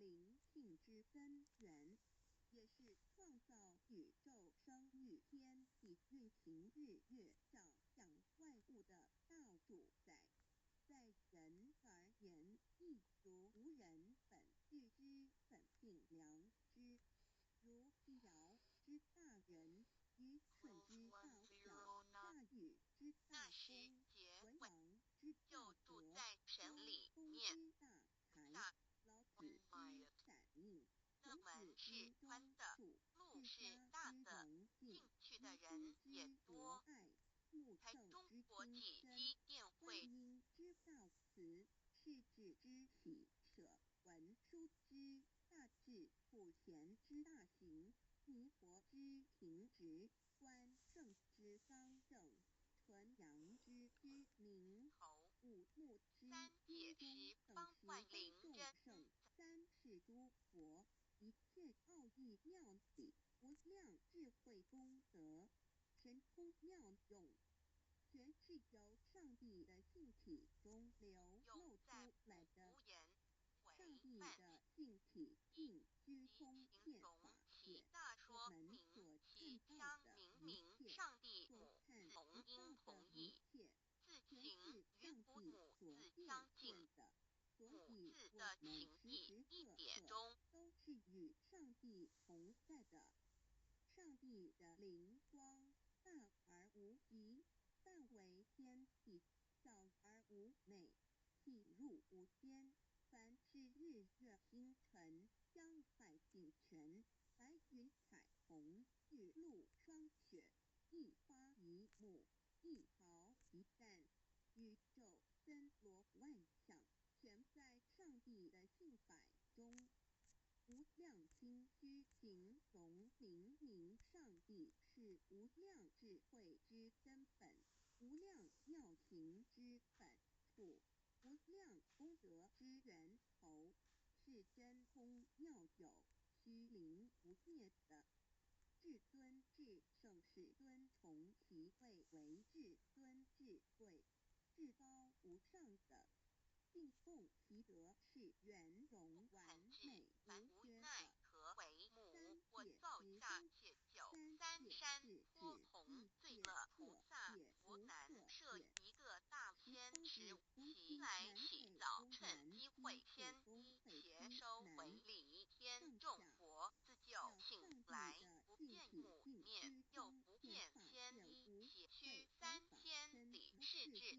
灵性之根源，也是创造宇宙生育天体运行日月照向万物的道主宰。在人而言，亦如无人本具之本性良知，如辟谣之大人，愚蠢之道小，下狱之大公，文王之道德，周公之大才，老子之散命，孔子之忠恕，释迦之隆敬，耶稣之博爱，穆圣之亲真，观音之道慈，世子之喜舍，文殊之大智，普贤之大行，弥陀之平直，关圣之刚正，纯阳之居明，五木之阴中，等十方众圣，三世诸佛，一切奥义妙理，无量智慧功德，神通妙用，全是由上帝的性体中流露出来的。上帝的性体尽虚空遍法界，我们所看到的一切，所看不到的一切，全是上帝所变现的。所以我们时时刻刻都是与上帝同在的。上帝的灵光大而无极，范围天地，小而无美，体入无边。凡是日月星辰、江海景泉、白云彩虹、日露霜雪，一花一木，一毫一蛋，宇宙森罗万象，全在上帝的性法中。无量心虚形容明明上帝是无量智慧之根本，无量妙行之本处，无量功德之源头，是真空妙有，虚灵不灭的。至尊至圣是尊崇其位为至尊至贵，至高无上的。并供其德是圆融完美无缺的。三界十方三界是指地界色界无色界，十方之公鸡南北东南西北东北西南，上下要上帝的性体尽虚空遍法界无会三法身不是